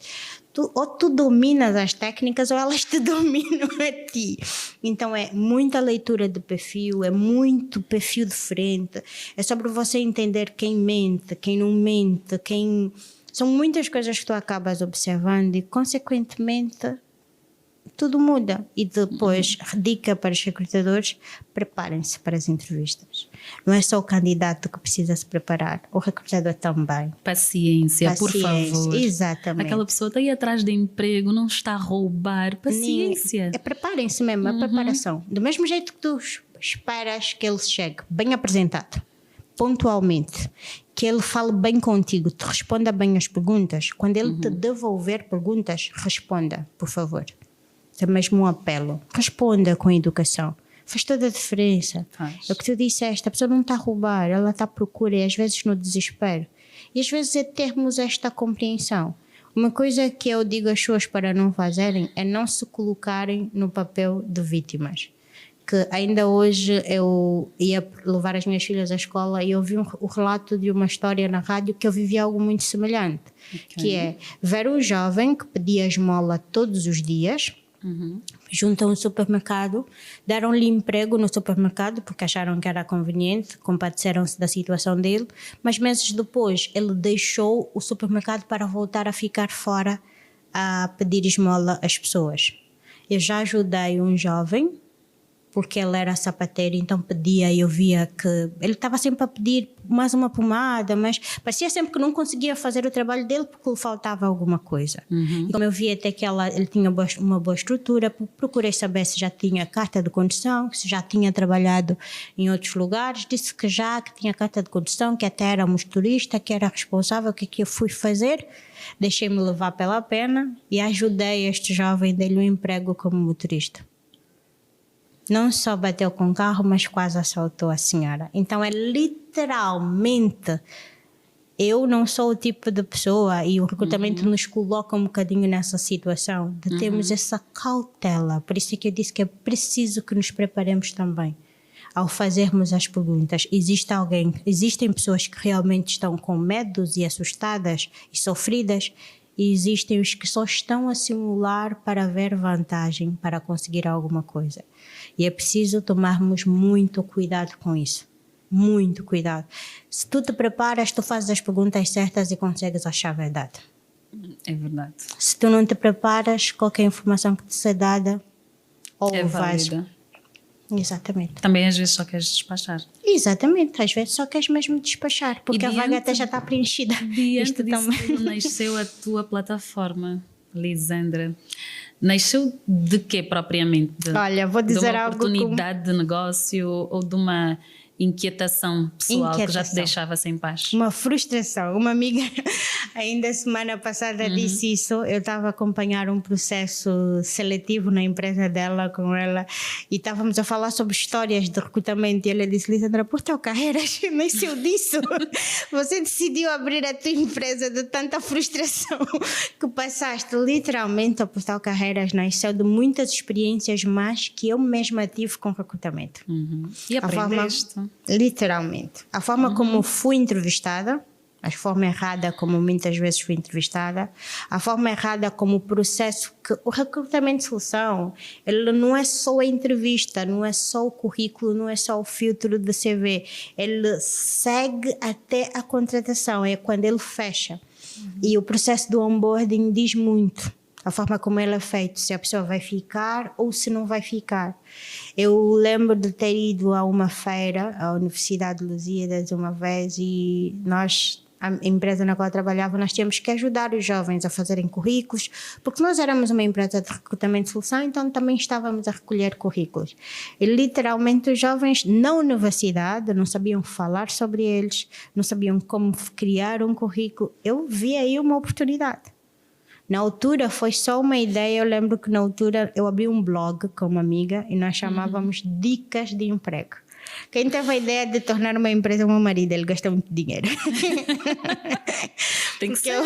S2: ou tu dominas as técnicas ou elas te dominam a ti. Então é muita leitura de perfil, é muito perfil de frente, é sobre você entender quem mente, quem não mente, quem... São muitas coisas que tu acabas observando e, consequentemente, tudo muda. E depois, dica para os recrutadores, preparem-se para as entrevistas. Não é só o candidato que precisa se preparar, o recrutador também.
S1: Paciência, por favor.
S2: Exatamente.
S1: Aquela pessoa está aí atrás de emprego, não está a roubar. Paciência.
S2: Preparem-se mesmo, a preparação. Do mesmo jeito que tu esperas que ele chegue bem apresentado, pontualmente, que ele fale bem contigo, te responda bem as perguntas. Quando ele te devolver perguntas, responda, por favor. É mesmo um apelo. Responda com educação. Faz toda a diferença. É o que tu disseste, a pessoa não está a roubar, ela está à procura e às vezes no desespero. E às vezes é termos esta compreensão. Uma coisa que eu digo às pessoas para não fazerem é não se colocarem no papel de vítimas. Que ainda hoje eu ia levar as minhas filhas à escola e eu vi o relato de uma história na rádio que eu vivi algo muito semelhante. Que é ver um jovem que pedia esmola todos os dias, junto a um supermercado, deram-lhe emprego no supermercado porque acharam que era conveniente, compadeceram-se da situação dele, mas meses depois ele deixou o supermercado para voltar a ficar fora a pedir esmola às pessoas. Eu já ajudei um jovem, porque ele era sapateiro, então pedia e eu via que ele estava sempre a pedir mais uma pomada, mas parecia sempre que não conseguia fazer o trabalho dele porque lhe faltava alguma coisa. E como eu via até que ele tinha uma boa estrutura, procurei saber se já tinha carta de condução, se já tinha trabalhado em outros lugares, disse que já, que tinha carta de condução, que até era motorista, que era responsável, o que eu fui fazer? Deixei-me levar pela pena e ajudei este jovem, dei-lhe um emprego como motorista. Não só bateu com o carro, mas quase assaltou a senhora. Então, é literalmente... Eu não sou o tipo de pessoa, e o recrutamento nos coloca um bocadinho nessa situação, de termos essa cautela. Por isso é que eu disse que é preciso que nos preparemos também. Ao fazermos as perguntas, existem pessoas que realmente estão com medos e assustadas e sofridas, e existem os que só estão a simular para ver vantagem, para conseguir alguma coisa. E é preciso tomarmos muito cuidado com isso. Muito cuidado. Se tu te preparas, tu fazes as perguntas certas e consegues achar a verdade.
S1: É verdade.
S2: Se tu não te preparas, qualquer informação que te seja dada, ou
S1: É
S2: vais...
S1: válida.
S2: Exatamente.
S1: Também às vezes só queres despachar.
S2: Exatamente. Às vezes só queres mesmo despachar, porque a vaga até já está preenchida.
S1: Diante disso tudo nasceu a tua plataforma, Lisandra. Nasceu de quê propriamente?
S2: Olha, vou dizer
S1: de uma
S2: algo
S1: oportunidade de negócio ou de uma inquietação pessoal que já te deixava sem paz?
S2: Uma frustração. Uma amiga ainda semana passada disse isso. Eu estava a acompanhar um processo seletivo na empresa dela com ela e estávamos a falar sobre histórias de recrutamento e ela disse: Lisandra, por teu carreiras, nem sei disso. Você decidiu abrir a tua empresa de tanta frustração que passaste. Literalmente, a Portal Carreiras nasceu de muitas experiências más que eu mesma tive com recrutamento.
S1: E aprendeste?
S2: Literalmente. A forma como fui entrevistada, a forma errada como muitas vezes fui entrevistada, a forma errada como o processo, que o recrutamento de seleção, ele não é só a entrevista, não é só o currículo, não é só o filtro de CV, ele segue até a contratação, é quando ele fecha. E o processo do onboarding diz muito. A forma como ele é feito, se a pessoa vai ficar ou se não vai ficar. Eu lembro de ter ido a uma feira, à Universidade de Lusíadas, uma vez, e nós, a empresa na qual eu trabalhava, nós tínhamos que ajudar os jovens a fazerem currículos, porque nós éramos uma empresa de recrutamento de solução, então também estávamos a recolher currículos. E literalmente os jovens na universidade não sabiam falar sobre eles, não sabiam como criar um currículo. Eu vi aí uma oportunidade. Na altura foi só uma ideia, eu lembro que na altura eu abri um blog com uma amiga e nós chamávamos Dicas de Emprego. Quem teve a ideia de tornar uma empresa o meu marido, ele gasta muito dinheiro.
S1: Tem que ser.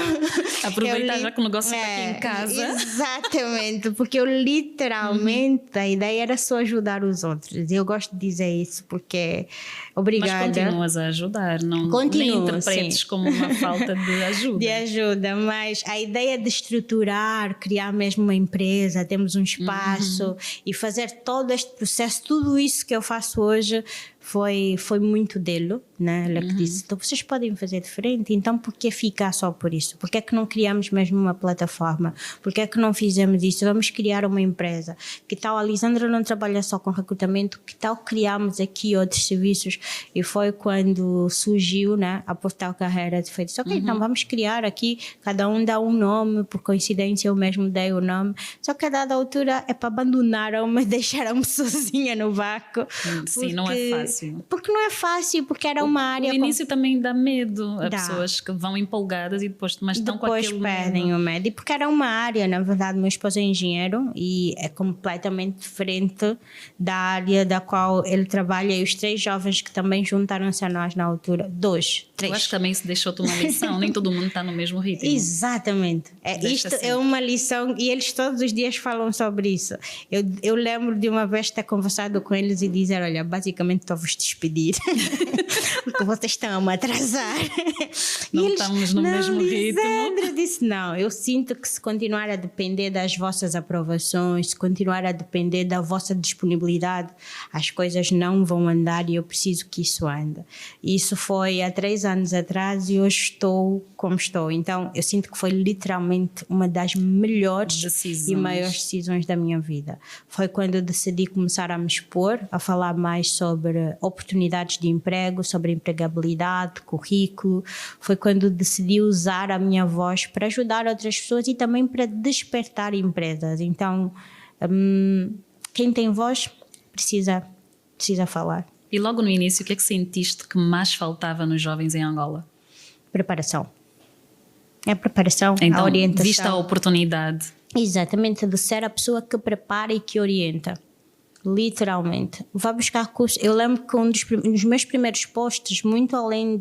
S1: Aproveitar já que o negócio está aqui em casa.
S2: Exatamente, porque eu literalmente, a ideia era só ajudar os outros. Eu gosto de dizer isso porque, obrigada.
S1: Mas continuas a ajudar, não nem interpretes como uma falta de ajuda.
S2: De ajuda, mas a ideia de estruturar, criar mesmo uma empresa, temos um espaço e fazer todo este processo, tudo isso que eu faço hoje foi muito dele, né? Ela que disse, então vocês podem fazer diferente, então por que ficar só por isso? Por que é que não criamos mesmo uma plataforma? Por que é que não fizemos isso? Vamos criar uma empresa. Que tal a Lisandra não trabalha só com recrutamento? Que tal criamos aqui outros serviços? E foi quando surgiu, né, a Portal Carreira, foi disse, ok, então vamos criar aqui, cada um dá um nome, por coincidência eu mesmo dei o nome, só que a dada altura é para abandonaram-me, deixaram-me sozinha no barco.
S1: Sim, não é fácil.
S2: Porque não é fácil, porque era uma área...
S1: O início também dá medo a pessoas que vão empolgadas e depois estão com aquele
S2: perdem o medo. E porque era uma área, na verdade, meu esposo é engenheiro e é completamente diferente da área da qual ele trabalha, e os 3 jovens que também juntaram-se a nós na altura, 2, 3.
S1: Eu acho que também se deixou-te uma lição, nem todo mundo está no mesmo ritmo.
S2: Exatamente. Isto assim. É uma lição e eles todos os dias falam sobre isso. Eu lembro de uma vez ter conversado com eles e dizer, olha, basicamente estou-vos despedir porque vocês estão a me atrasar.
S1: Não estamos no mesmo ritmo.
S2: Lisandra disse, não, eu sinto que se continuar a depender das vossas aprovações, se continuar a depender da vossa disponibilidade, as coisas não vão andar e eu preciso que isso ande. Isso foi há 3 anos atrás e hoje estou como estou. Então eu sinto que foi literalmente uma das melhores e maiores decisões da minha vida. Foi quando eu decidi começar a me expor, a falar mais sobre oportunidades de emprego, sobre empregabilidade, currículo. Foi quando decidi usar a minha voz para ajudar outras pessoas e também para despertar empresas. Então, quem tem voz precisa falar.
S1: E logo no início, o que é que sentiste que mais faltava nos jovens em Angola?
S2: Preparação. A preparação,
S1: então,
S2: a orientação.
S1: Viste a oportunidade.
S2: Exatamente, de ser a pessoa que prepara e que orienta. Literalmente. Vai buscar cursos. Eu lembro que um dos meus primeiros posts, muito além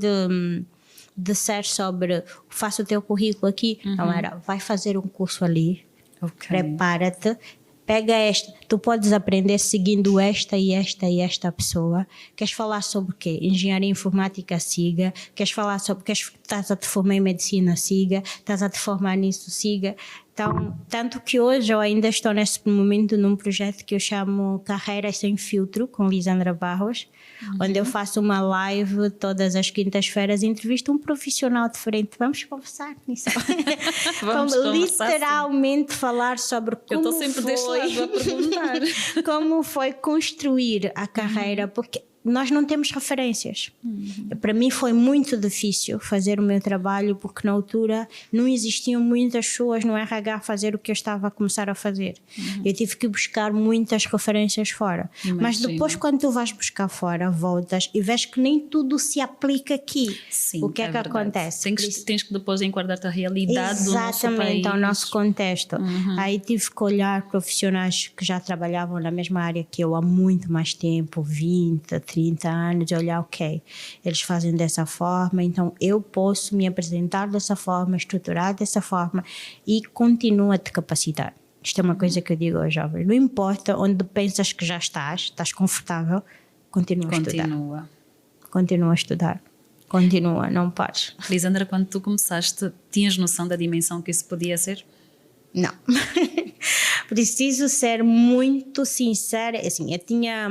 S2: de ser sobre faça o teu currículo aqui, não era, vai fazer um curso ali, prepara-te, pega tu podes aprender seguindo esta e esta e esta pessoa. Queres falar sobre o quê? Engenharia informática, siga. Queres falar sobre, estás a te formar em medicina, siga. Estás a te formar nisso, siga. Então, tanto que hoje eu ainda estou nesse momento num projeto que eu chamo Carreiras Sem Filtro, com Lisandra Barros, onde eu faço uma live todas as quintas-feiras e entrevisto um profissional diferente. Vamos conversar nisso.
S1: Vamos
S2: literalmente falar sobre como
S1: eu estou sempre deste lado a perguntar.
S2: Como foi construir a carreira, porque nós não temos referências. Para mim foi muito difícil fazer o meu trabalho porque na altura não existiam muitas pessoas no RH a fazer o que eu estava a começar a fazer. Eu tive que buscar muitas referências fora. Mas depois quando tu vais buscar fora, voltas e vês que nem tudo se aplica aqui.
S1: Sim,
S2: o que é que acontece?
S1: Tens que depois enquadrar-te a realidade do nosso país.
S2: Exatamente, ao nosso contexto. Aí tive que olhar profissionais que já trabalhavam na mesma área que eu há muito mais tempo, 20, 30 anos, e olhar, ok, eles fazem dessa forma, então eu posso me apresentar dessa forma, estruturar dessa forma e continua a te capacitar. Isto é uma coisa que eu digo aos jovens, não importa onde pensas que já estás confortável, continua a estudar, não pares.
S1: Lisandra, quando tu começaste, tinhas noção da dimensão que isso podia ser?
S2: Não. Preciso ser muito sincera. Assim, eu tinha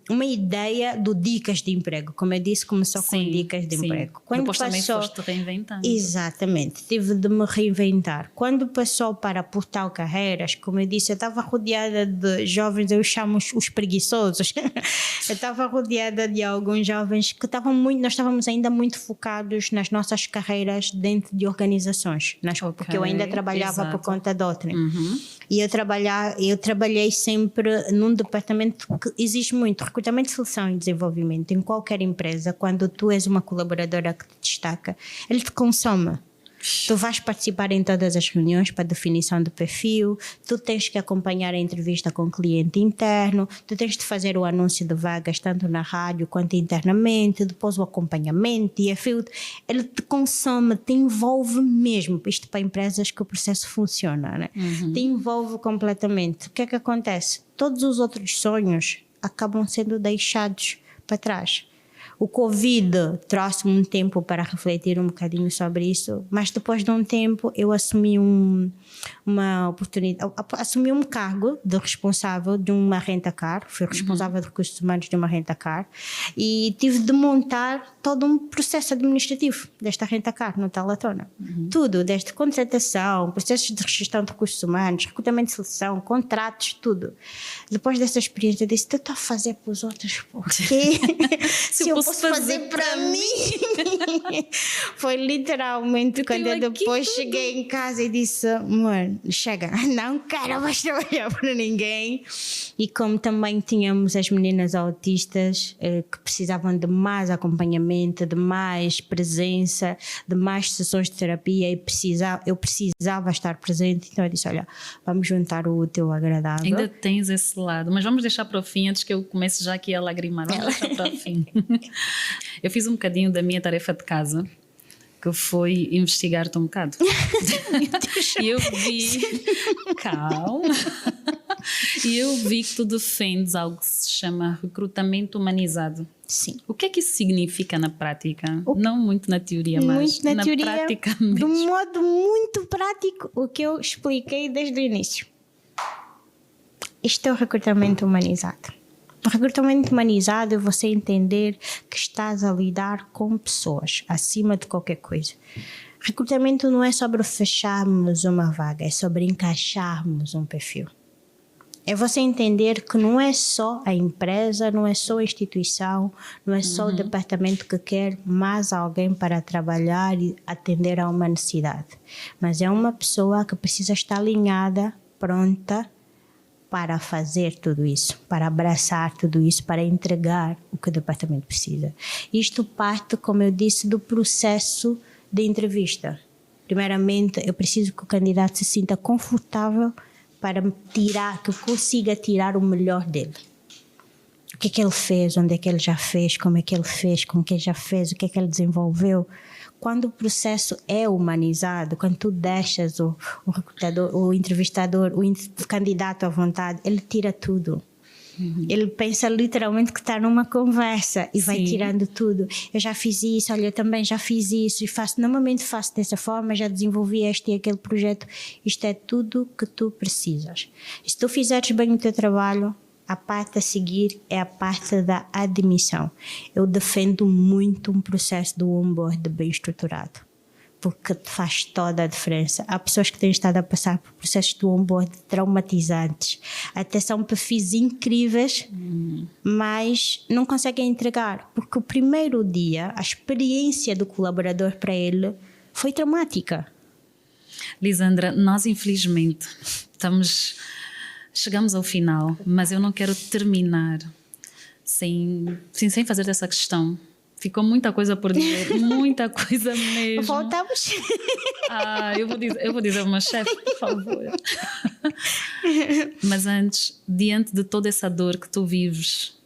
S2: uma ideia do dicas de emprego. Como eu disse, começou com dicas de emprego.
S1: Quando depois também foste reinventando.
S2: Exatamente. Tive de me reinventar. Quando passou para Portal Carreiras, como eu disse, eu estava rodeada de jovens, eu chamo os preguiçosos. Eu estava rodeada de alguns jovens que nós estávamos ainda muito focados nas nossas carreiras dentro de organizações. Porque eu ainda trabalhava por conta de outra. E eu trabalhei sempre num departamento que exige muito recrutamento, seleção e desenvolvimento. Em qualquer empresa, quando tu és uma colaboradora que te destaca, ele te consome. Tu vais participar em todas as reuniões para definição do perfil, tu tens que acompanhar a entrevista com o cliente interno, tu tens de fazer o anúncio de vagas tanto na rádio quanto internamente, depois o acompanhamento e a field. Ele te consome, te envolve mesmo. Isto para empresas que o processo funciona, né? Te envolve completamente. O que é que acontece? Todos os outros sonhos acabam sendo deixados para trás. O Covid trouxe-me um tempo para refletir um bocadinho sobre isso, mas depois de um tempo eu assumi uma oportunidade, assumi um cargo de responsável de uma renta-car, fui responsável de recursos humanos de uma renta-car e tive de montar todo um processo administrativo desta renta-car no Talatona. Tudo, desde contratação, processos de gestão de recursos humanos, recrutamento de seleção, contratos, tudo. Depois dessa experiência eu disse, tu estás a fazer para os outros, por quê? Se eu posso fazer para mim. Foi literalmente quando eu depois cheguei em casa e disse, amor, chega, não quero mais trabalhar para ninguém. E como também tínhamos as meninas autistas que precisavam de mais acompanhamento, de mais presença, de mais sessões de terapia e eu precisava estar presente, então eu disse, olha, vamos juntar o útil ao agradável.
S1: Ainda tens esse lado, mas vamos deixar para o fim antes que eu comece já aqui a lagrimar. Vamos deixar para o fim. Eu fiz um bocadinho da minha tarefa de casa, que foi investigar-te um bocado. E eu vi... Calma. E eu vi que tu defendes algo que se chama recrutamento humanizado.
S2: Sim.
S1: O que é que isso significa na prática? Não muito na teoria, mas
S2: muito na teoria,
S1: prática mesmo.
S2: De um modo muito prático, o que eu expliquei desde o início. Isto é o recrutamento humanizado. O recrutamento humanizado é você entender que estás a lidar com pessoas, acima de qualquer coisa. Recrutamento não é sobre fecharmos uma vaga, é sobre encaixarmos um perfil. É você entender que não é só a empresa, não é só a instituição, não é só o departamento que quer mais alguém para trabalhar e atender a uma necessidade. Mas é uma pessoa que precisa estar alinhada, pronta, para fazer tudo isso, para abraçar tudo isso, para entregar o que o departamento precisa. Isto parte, como eu disse, do processo de entrevista. Primeiramente, eu preciso que o candidato se sinta confortável para que eu consiga tirar o melhor dele. O que é que ele fez, onde é que ele já fez, como é que ele fez, com quem já fez, o que é que ele desenvolveu. Quando o processo é humanizado, quando tu deixas o recrutador, o entrevistador, o candidato à vontade, ele tira tudo. Ele pensa literalmente que está numa conversa e vai tirando tudo. Eu já fiz isso, olha, eu também já fiz isso e normalmente faço dessa forma, já desenvolvi este e aquele projeto. Isto é tudo que tu precisas. E se tu fizeres bem o teu trabalho, a parte a seguir é a parte da admissão. Eu defendo muito um processo do onboard bem estruturado, porque faz toda a diferença. Há pessoas que têm estado a passar por processos do onboard traumatizantes. Até são perfis incríveis, mas não conseguem entregar, porque o primeiro dia, a experiência do colaborador para ele foi traumática.
S1: Lisandra, nós infelizmente chegamos ao final, mas eu não quero terminar sem fazer essa questão. Ficou muita coisa por dizer, muita coisa mesmo.
S2: Voltamos.
S1: Eu vou dizer ao meu chefe, por favor. Mas antes, diante de toda essa dor que tu vives,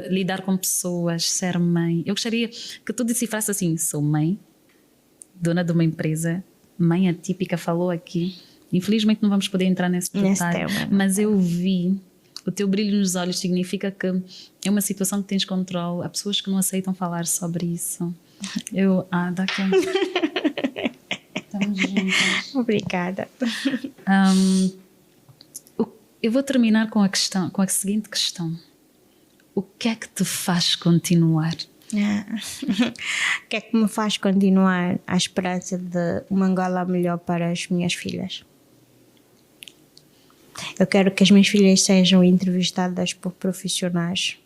S1: lidar com pessoas, ser mãe, eu gostaria que tu decifrasse assim: sou mãe, dona de uma empresa, mãe atípica, falou aqui. Infelizmente não vamos poder entrar nesse detalhe, mas eu vi o teu brilho nos olhos, significa que é uma situação que tens controle. Há pessoas que não aceitam falar sobre isso. Dá cá. Estamos juntas.
S2: Obrigada.
S1: Eu vou terminar com a seguinte questão: o que é que te faz continuar?
S2: O que é que me faz continuar? A esperança de uma Angola melhor para as minhas filhas. Eu quero que as minhas filhas sejam entrevistadas por profissionais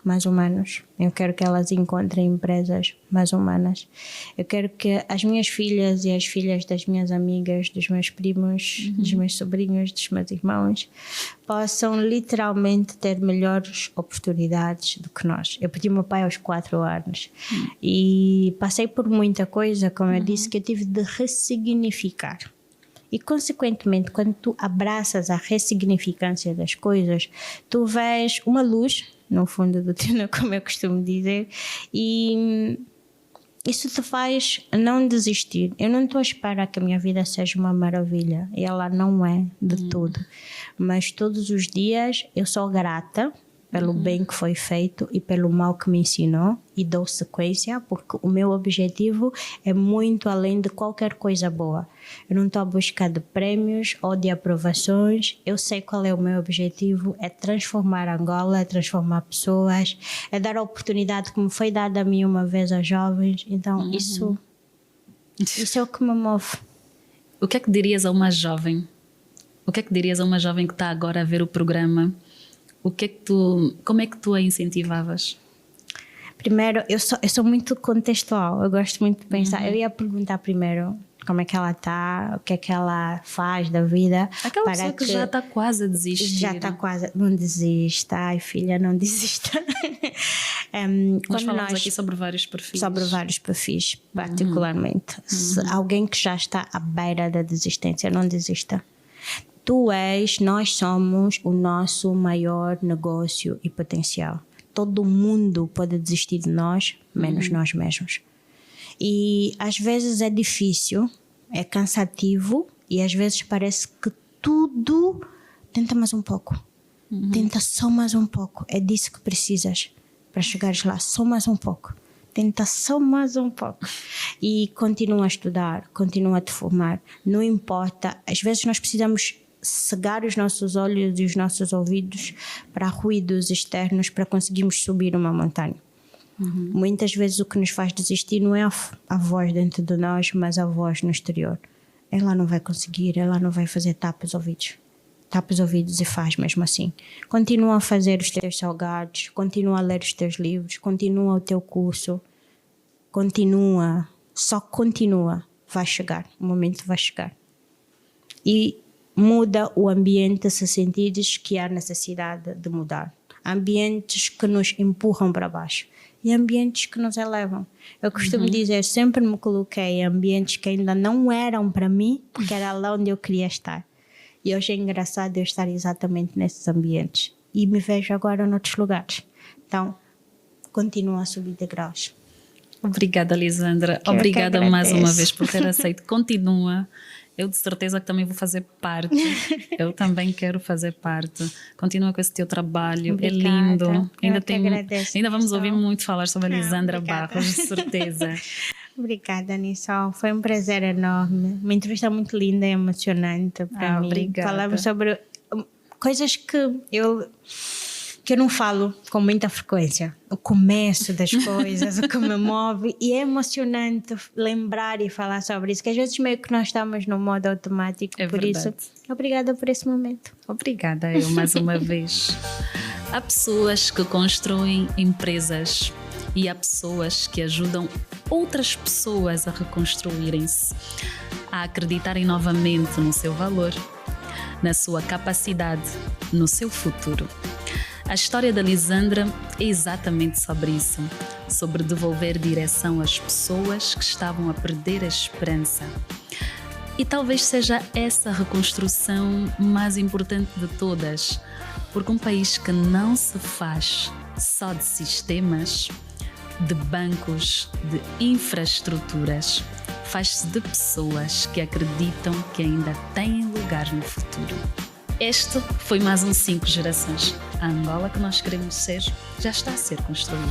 S2: mais humanos. Eu quero que elas encontrem empresas mais humanas. Eu quero que as minhas filhas e as filhas das minhas amigas, dos meus primos, dos meus sobrinhos, dos meus irmãos, possam literalmente ter melhores oportunidades do que nós. Eu perdi meu pai aos 4 anos e passei por muita coisa, como eu disse, que eu tive de ressignificar. E, consequentemente, quando tu abraças a ressignificância das coisas, tu vês uma luz no fundo do túnel, como eu costumo dizer, e isso te faz não desistir. Eu não estou a esperar que a minha vida seja uma maravilha, e ela não é de tudo. Mas todos os dias eu sou grata pelo bem que foi feito e pelo mal que me ensinou, e dou sequência, porque o meu objetivo é muito além de qualquer coisa boa. Eu não estou a buscar de prémios ou de aprovações. Eu sei qual é o meu objetivo: é transformar Angola, é transformar pessoas, é dar a oportunidade que me foi dada a mim uma vez aos jovens. Então isso é o que me move.
S1: O que é que dirias a uma jovem? O que é que dirias a uma jovem que está agora a ver o programa? Como é que tu a incentivavas?
S2: Primeiro, eu sou muito contextual, eu gosto muito de pensar. Eu ia perguntar primeiro como é que ela está, o que é que ela faz da vida.
S1: Aquela pessoa que já está quase a desistir.
S2: Já está quase, não desista, ai filha, não desista.
S1: Nós falamos aqui sobre vários perfis.
S2: Sobre vários perfis, particularmente. Se alguém que já está à beira da desistência, não desista. Nós somos o nosso maior negócio e potencial. Todo mundo pode desistir de nós, menos nós mesmos. E às vezes é difícil, é cansativo, e às vezes parece que tudo... Tenta mais um pouco. Tenta só mais um pouco. É disso que precisas para chegares lá. Só mais um pouco. Tenta só mais um pouco. E continua a estudar, continua a te formar. Não importa. Às vezes nós precisamos cegar os nossos olhos e os nossos ouvidos para ruídos externos para conseguirmos subir uma montanha. Muitas vezes o que nos faz desistir não é a voz dentro de nós, mas a voz no exterior. Ela não vai conseguir, ela não vai fazer tapa os ouvidos e faz mesmo assim. Continua a fazer os teus salgados, continua a ler os teus livros, continua o teu curso, só continua. Vai chegar, o momento vai chegar. E muda o ambiente se sentires que há necessidade de mudar. Ambientes que nos empurram para baixo e ambientes que nos elevam. Eu costumo dizer, sempre me coloquei em ambientes que ainda não eram para mim, porque era lá onde eu queria estar. E hoje é engraçado eu estar exatamente nesses ambientes. E me vejo agora noutros lugares. Então, continua a subir degraus.
S1: Obrigada, Lisandra. Obrigada mais uma vez por ter aceito. Continua. Eu de certeza que também vou fazer parte. Eu também quero fazer parte. Continua com esse teu trabalho.
S2: Obrigada.
S1: É lindo.
S2: Ainda
S1: vamos ouvir muito falar sobre a Lisandra Barros, de certeza.
S2: Obrigada, Nissol. Foi um prazer enorme. Uma entrevista muito linda e emocionante para mim.
S1: Obrigada.
S2: Falamos sobre coisas que eu não falo com muita frequência. O começo das coisas, o que me move. E é emocionante lembrar e falar sobre isso, que às vezes meio que nós estamos no modo automático. Por
S1: verdade.
S2: isso, obrigada por esse momento.
S1: Obrigada, eu mais uma vez. Há pessoas que constroem empresas e há pessoas que ajudam outras pessoas a reconstruírem-se, a acreditarem novamente no seu valor, na sua capacidade, no seu futuro. A história da Lisandra é exatamente sobre isso, sobre devolver direção às pessoas que estavam a perder a esperança. E talvez seja essa a reconstrução mais importante de todas, porque um país que não se faz só de sistemas, de bancos, de infraestruturas, faz-se de pessoas que acreditam que ainda têm lugar no futuro. Este foi mais um 5 Gerações. A Angola que nós queremos ser já está a ser construída.